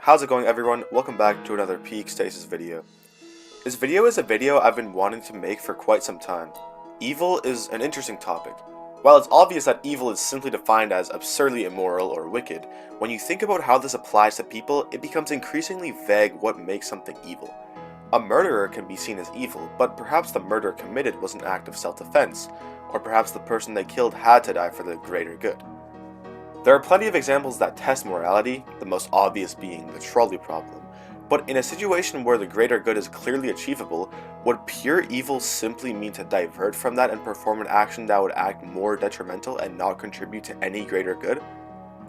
How's it going, everyone? Welcome back to another Peak Stasis video. This video is a video I've been wanting to make for quite some time. Evil is an interesting topic. While it's obvious that evil is simply defined as absurdly immoral or wicked, when you think about how this applies to people, it becomes increasingly vague what makes something evil. A murderer can be seen as evil, but perhaps the murder committed was an act of self-defense, or perhaps the person they killed had to die for the greater good. There are plenty of examples that test morality, the most obvious being the trolley problem, but in a situation where the greater good is clearly achievable, would pure evil simply mean to divert from that and perform an action that would act more detrimental and not contribute to any greater good?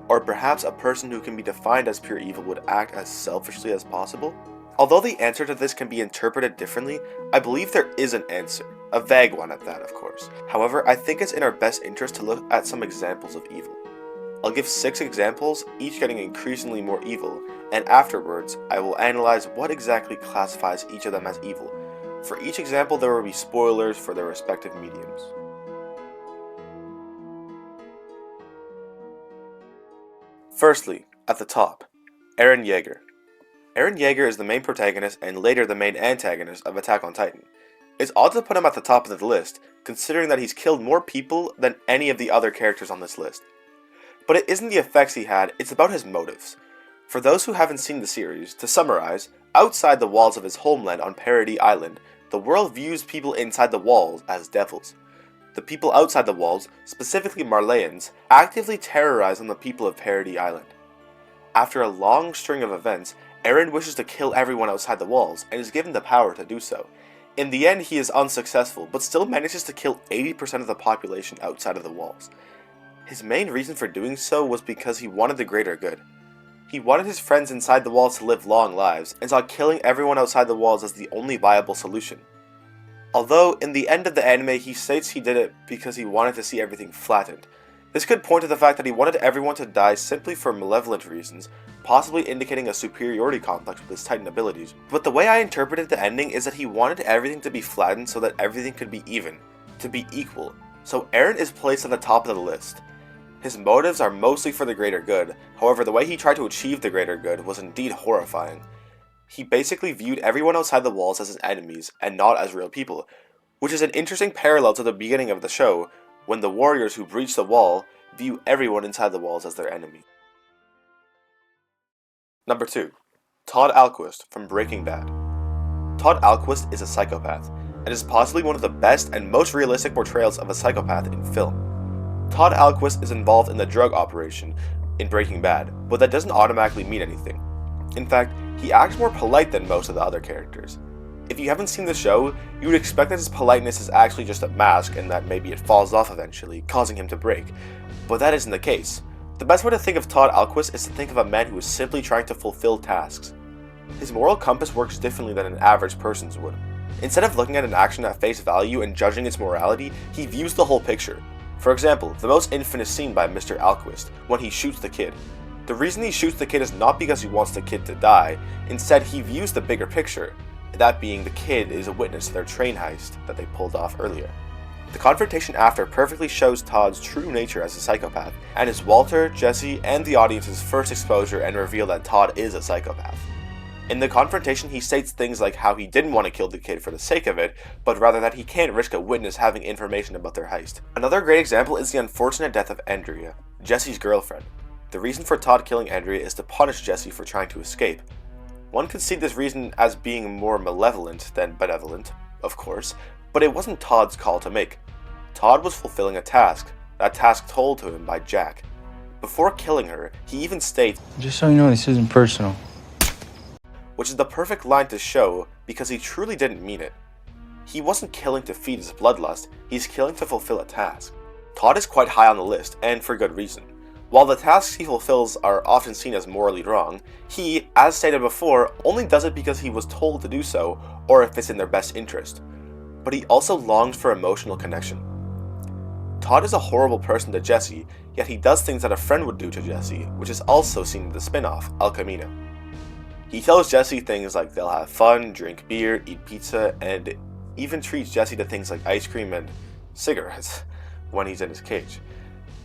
Or perhaps a person who can be defined as pure evil would act as selfishly as possible? Although the answer to this can be interpreted differently, I believe there is an answer, a vague one at that, of course. However, I think it's in our best interest to look at some examples of evil. I'll give 6 examples, each getting increasingly more evil, and afterwards, I will analyze what exactly classifies each of them as evil. For each example, there will be spoilers for their respective mediums. Firstly, at the top, Eren Yeager. Eren Yeager is the main protagonist and later the main antagonist of Attack on Titan. It's odd to put him at the top of the list, considering that he's killed more people than any of the other characters on this list. But it isn't the effects he had, it's about his motives. For those who haven't seen the series, to summarize, outside the walls of his homeland on Paradis Island, the world views people inside the walls as devils. The people outside the walls, specifically Marleyans, actively terrorize on the people of Paradis Island. After a long string of events, Eren wishes to kill everyone outside the walls and is given the power to do so. In the end, he is unsuccessful, but still manages to kill 80% of the population outside of the walls. His main reason for doing so was because he wanted the greater good. He wanted his friends inside the walls to live long lives, and saw killing everyone outside the walls as the only viable solution. Although, in the end of the anime, he states he did it because he wanted to see everything flattened. This could point to the fact that he wanted everyone to die simply for malevolent reasons, possibly indicating a superiority complex with his Titan abilities. But the way I interpreted the ending is that he wanted everything to be flattened so that everything could be even, to be equal. So Eren is placed at the top of the list. His motives are mostly for the greater good, however the way he tried to achieve the greater good was indeed horrifying. He basically viewed everyone outside the walls as his enemies, and not as real people, which is an interesting parallel to the beginning of the show, when the warriors who breach the wall view everyone inside the walls as their enemy. Number 2. Todd Alquist from Breaking Bad. Todd Alquist is a psychopath, and is possibly one of the best and most realistic portrayals of a psychopath in film. Todd Alquist is involved in the drug operation in Breaking Bad, but that doesn't automatically mean anything. In fact, he acts more polite than most of the other characters. If you haven't seen the show, you would expect that his politeness is actually just a mask and that maybe it falls off eventually, causing him to break. But that isn't the case. The best way to think of Todd Alquist is to think of a man who is simply trying to fulfill tasks. His moral compass works differently than an average person's would. Instead of looking at an action at face value and judging its morality, he views the whole picture. For example, the most infamous scene by Mr. Alquist, when he shoots the kid. The reason he shoots the kid is not because he wants the kid to die, instead he views the bigger picture, that being the kid is a witness to their train heist that they pulled off earlier. The confrontation after perfectly shows Todd's true nature as a psychopath, and is Walter, Jesse, and the audience's first exposure and reveal that Todd is a psychopath. In the confrontation, he states things like how he didn't want to kill the kid for the sake of it, but rather that he can't risk a witness having information about their heist. Another great example is the unfortunate death of Andrea, Jesse's girlfriend. The reason for Todd killing Andrea is to punish Jesse for trying to escape. One could see this reason as being more malevolent than benevolent, of course, but it wasn't Todd's call to make. Todd was fulfilling a task told to him by Jack. Before killing her, he even states, "Just so you know, this isn't personal." Which is the perfect line to show because he truly didn't mean it. He wasn't killing to feed his bloodlust, he's killing to fulfill a task. Todd is quite high on the list, and for good reason. While the tasks he fulfills are often seen as morally wrong, he, as stated before, only does it because he was told to do so, or if it's in their best interest. But he also longs for emotional connection. Todd is a horrible person to Jesse, yet he does things that a friend would do to Jesse, which is also seen in the spin-off, El Camino. He tells Jesse things like they'll have fun, drink beer, eat pizza, and even treats Jesse to things like ice cream and cigarettes when he's in his cage.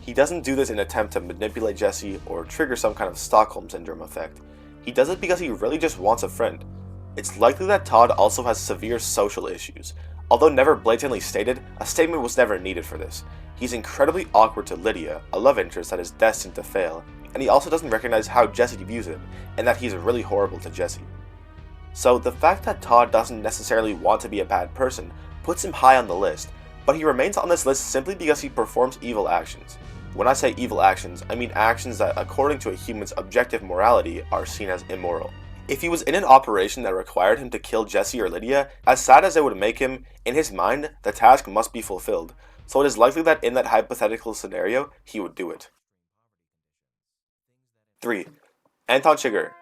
He doesn't do this in an attempt to manipulate Jesse or trigger some kind of Stockholm Syndrome effect. He does it because he really just wants a friend. It's likely that Todd also has severe social issues. Although never blatantly stated, a statement was never needed for this. He's incredibly awkward to Lydia, a love interest that is destined to fail, and he also doesn't recognize how Jesse views him, and that he's really horrible to Jesse. So the fact that Todd doesn't necessarily want to be a bad person puts him high on the list, but he remains on this list simply because he performs evil actions. When I say evil actions, I mean actions that, according to a human's objective morality, are seen as immoral. If he was in an operation that required him to kill Jesse or Lydia, as sad as it would make him, in his mind, the task must be fulfilled, so it is likely that in that hypothetical scenario, he would do it. 3. Anton Chiger.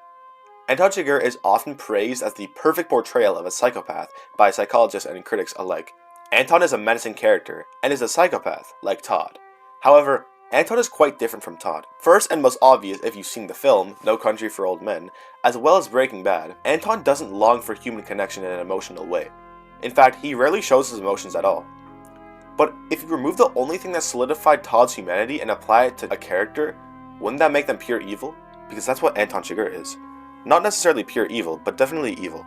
Anton Chiger is often praised as the perfect portrayal of a psychopath by psychologists and critics alike. Anton is a menacing character, and is a psychopath, like Todd. However, Anton is quite different from Todd. First and most obvious if you've seen the film, No Country for Old Men, as well as Breaking Bad, Anton doesn't long for human connection in an emotional way. In fact, he rarely shows his emotions at all. But if you remove the only thing that solidified Todd's humanity and apply it to a character, wouldn't that make them pure evil? Because that's what Anton Chiger is. Not necessarily pure evil, but definitely evil.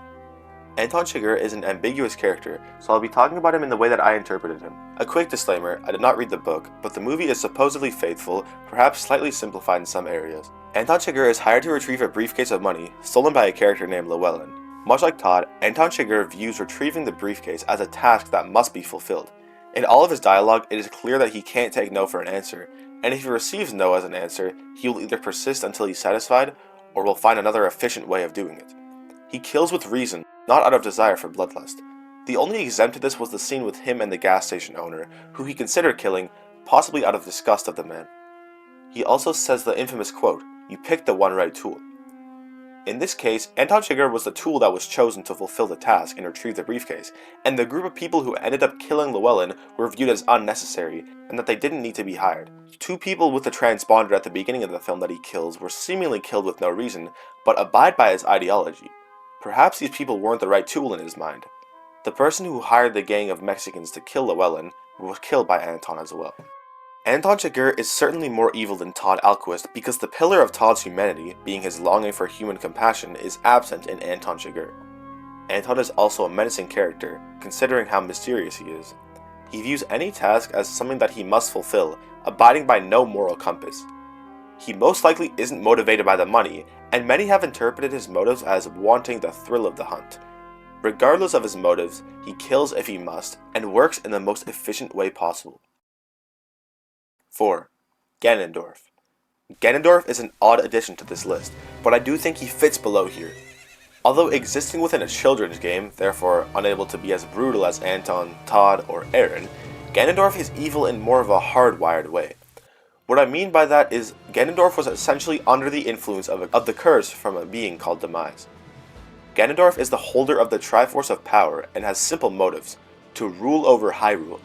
Anton Chiger is an ambiguous character, so I'll be talking about him in the way that I interpreted him. A quick disclaimer, I did not read the book, but the movie is supposedly faithful, perhaps slightly simplified in some areas. Anton Chiger is hired to retrieve a briefcase of money, stolen by a character named Llewellyn. Much like Todd, Anton Chiger views retrieving the briefcase as a task that must be fulfilled. In all of his dialogue, it is clear that he can't take no for an answer, and if he receives no as an answer, he will either persist until he's satisfied, or will find another efficient way of doing it. He kills with reason, not out of desire for bloodlust. The only exempt to this was the scene with him and the gas station owner, who he considered killing, possibly out of disgust of the man. He also says the infamous quote, "You picked the one right tool." In this case, Anton Chiger was the tool that was chosen to fulfill the task and retrieve the briefcase, and the group of people who ended up killing Llewellyn were viewed as unnecessary, and that they didn't need to be hired. 2 people with the transponder at the beginning of the film that he kills were seemingly killed with no reason, but abide by his ideology. Perhaps these people weren't the right tool in his mind. The person who hired the gang of Mexicans to kill Llewellyn was killed by Anton as well. Anton Chiger is certainly more evil than Todd Alquist because the pillar of Todd's humanity, being his longing for human compassion, is absent in Anton Chiger. Anton is also a menacing character, considering how mysterious he is. He views any task as something that he must fulfill, abiding by no moral compass. He most likely isn't motivated by the money, and many have interpreted his motives as wanting the thrill of the hunt. Regardless of his motives, he kills if he must, and works in the most efficient way possible. 4. Ganondorf. Ganondorf is an odd addition to this list, but I do think he fits below here. Although existing within a children's game, therefore unable to be as brutal as Anton, Todd, or Aaron, Ganondorf is evil in more of a hardwired way. What I mean by that is, Ganondorf was essentially under the influence of the curse from a being called Demise. Ganondorf is the holder of the Triforce of Power and has simple motives, to rule over Hyrule.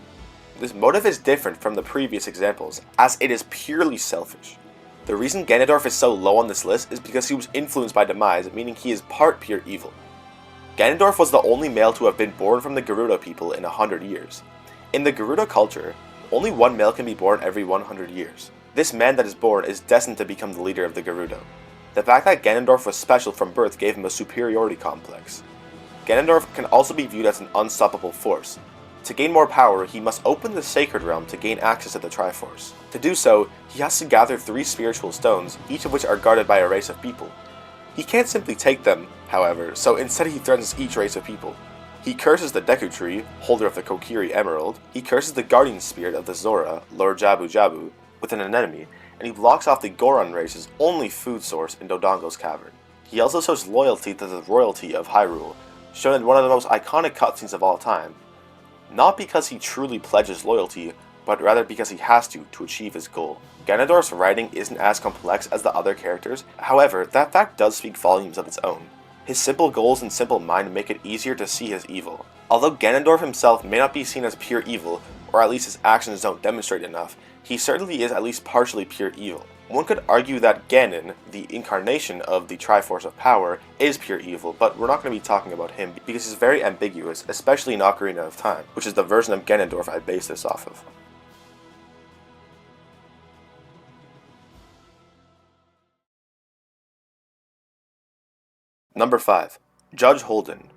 This motive is different from the previous examples, as it is purely selfish. The reason Ganondorf is so low on this list is because he was influenced by Demise, meaning he is part pure evil. Ganondorf was the only male to have been born from the Gerudo people in 100 years. In the Gerudo culture, only one male can be born every 100 years. This man that is born is destined to become the leader of the Gerudo. The fact that Ganondorf was special from birth gave him a superiority complex. Ganondorf can also be viewed as an unstoppable force. To gain more power, he must open the Sacred Realm to gain access to the Triforce. To do so, he has to gather 3 spiritual stones, each of which are guarded by a race of people. He can't simply take them, however, so instead he threatens each race of people. He curses the Deku Tree, holder of the Kokiri Emerald, he curses the Guardian Spirit of the Zora, Lord Jabu Jabu, with an anemone, and he blocks off the Goron race's only food source in Dodongo's Cavern. He also shows loyalty to the royalty of Hyrule, shown in one of the most iconic cutscenes of all time. Not because he truly pledges loyalty, but rather because he has to achieve his goal. Ganondorf's writing isn't as complex as the other characters, however, that fact does speak volumes of its own. His simple goals and simple mind make it easier to see his evil. Although Ganondorf himself may not be seen as pure evil, or at least his actions don't demonstrate enough, he certainly is at least partially pure evil. One could argue that Ganon, the incarnation of the Triforce of Power, is pure evil, but we're not going to be talking about him because he's very ambiguous, especially in Ocarina of Time, which is the version of Ganondorf I base this off of. Number 5. Judge Holden.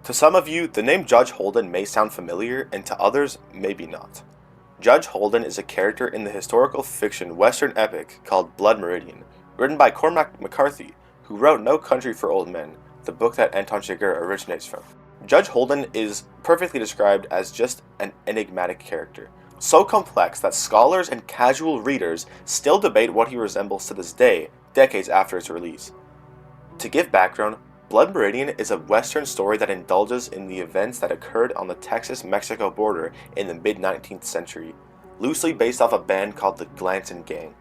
To some of you, the name Judge Holden may sound familiar, and to others, maybe not. Judge Holden is a character in the historical fiction Western epic called Blood Meridian, written by Cormac McCarthy, who wrote No Country for Old Men, the book that Anton Chiger originates from. Judge Holden is perfectly described as just an enigmatic character, so complex that scholars and casual readers still debate what he resembles to this day, decades after its release. To give background, Blood Meridian is a Western story that indulges in the events that occurred on the Texas-Mexico border in the mid-19th century, loosely based off a band called the Ganondorf Gang.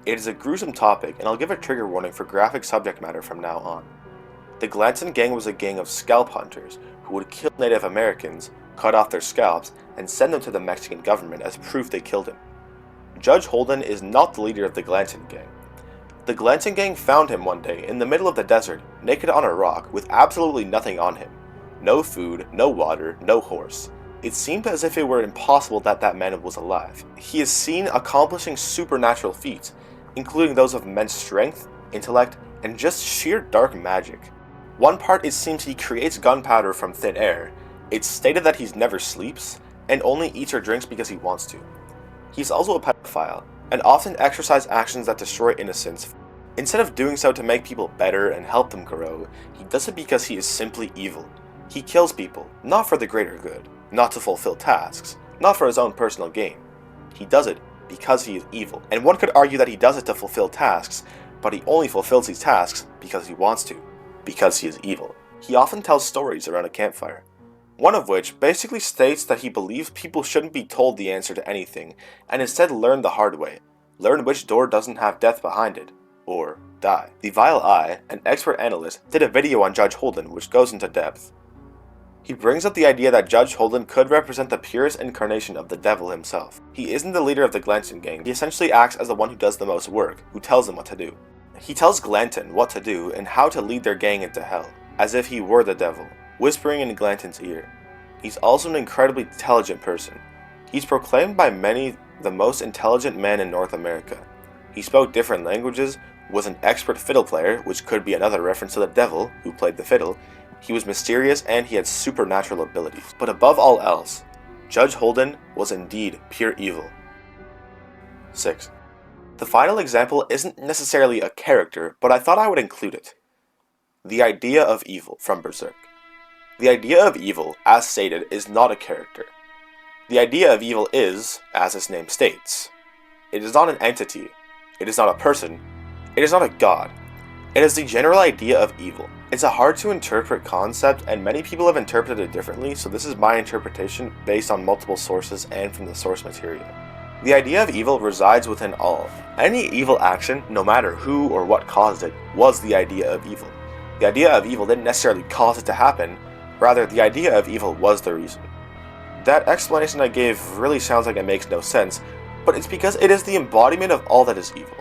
It is a gruesome topic, and I'll give a trigger warning for graphic subject matter from now on. The Ganondorf Gang was a gang of scalp hunters who would kill Native Americans, cut off their scalps, and send them to the Mexican government as proof they killed him. Judge Holden is not the leader of the Ganondorf Gang. The Ganondorf Gang found him one day in the middle of the desert, naked on a rock with absolutely nothing on him. No food, no water, no horse. It seemed as if it were impossible that that man was alive. He is seen accomplishing supernatural feats, including those of immense strength, intellect, and just sheer dark magic. One part it seems he creates gunpowder from thin air. It's stated that he never sleeps, and only eats or drinks because he wants to. He's also a pedophile, and often exercise actions that destroy innocence. Instead of doing so to make people better and help them grow, he does it because he is simply evil. He kills people, not for the greater good, not to fulfill tasks, not for his own personal gain. He does it because he is evil, and one could argue that he does it to fulfill tasks, but he only fulfills these tasks because he wants to, because he is evil. He often tells stories around a campfire, one of which basically states that he believes people shouldn't be told the answer to anything, and instead learn the hard way. Learn which door doesn't have death behind it, or die. The Vile Eye, an expert analyst, did a video on Judge Holden which goes into depth. He brings up the idea that Judge Holden could represent the purest incarnation of the devil himself. He isn't the leader of the Ganondorf Gang, he essentially acts as the one who does the most work, who tells them what to do. He tells Ganondorf what to do and how to lead their gang into hell, as if he were the devil, whispering in Ganondorf's ear. He's also an incredibly intelligent person. He's proclaimed by many the most intelligent man in North America. He spoke different languages, was an expert fiddle player, which could be another reference to the devil who played the fiddle. He was mysterious and he had supernatural abilities. But above all else, Judge Holden was indeed pure evil. 6. The final example isn't necessarily a character, but I thought I would include it. The idea of evil from Berserk. The idea of evil, as stated, is not a character. The idea of evil is, as its name states, it is not an entity, it is not a person, it is not a god. It is the general idea of evil. It's a hard to interpret concept, and many people have interpreted it differently, so this is my interpretation based on multiple sources and from the source material. The idea of evil resides within all. Any evil action, no matter who or what caused it, was the idea of evil. The idea of evil didn't necessarily cause it to happen, rather the idea of evil was the reason. That explanation I gave really sounds like it makes no sense, but it's because it is the embodiment of all that is evil.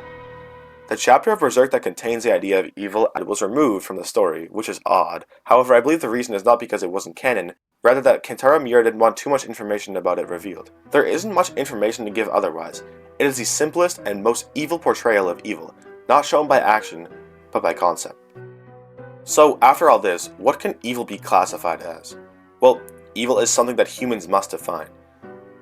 The chapter of Berserk that contains the idea of evil was removed from the story, which is odd. However, I believe the reason is not because it wasn't canon, rather that Kentaro Miura didn't want too much information about it revealed. There isn't much information to give otherwise. It is the simplest and most evil portrayal of evil, not shown by action, but by concept. So, after all this, what can evil be classified as? Well, evil is something that humans must define.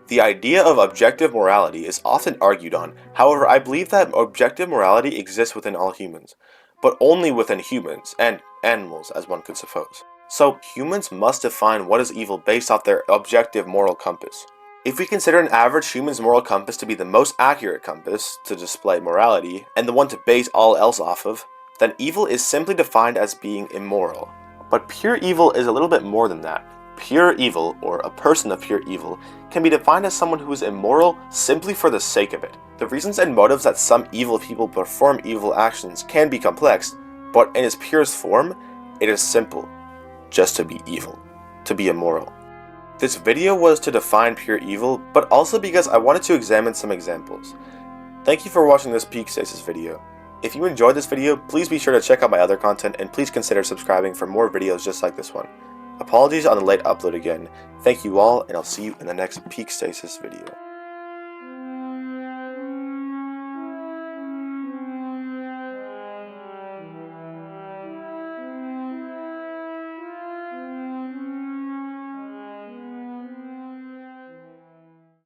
The idea of objective morality is often argued on, however I believe that objective morality exists within all humans, but only within humans, and animals as one could suppose. So humans must define what is evil based off their objective moral compass. If we consider an average human's moral compass to be the most accurate compass to display morality, and the one to base all else off of, then evil is simply defined as being immoral. But pure evil is a little bit more than that. Pure evil, or a person of pure evil, can be defined as someone who is immoral simply for the sake of it. The reasons and motives that some evil people perform evil actions can be complex, but in its purest form, it is simple. Just to be evil. To be immoral. This video was to define pure evil, but also because I wanted to examine some examples. Thank you for watching this Peak Stasis video. If you enjoyed this video, please be sure to check out my other content and please consider subscribing for more videos just like this one. Apologies on the late upload again. Thank you all, and I'll see you in the next Peak Stasis video.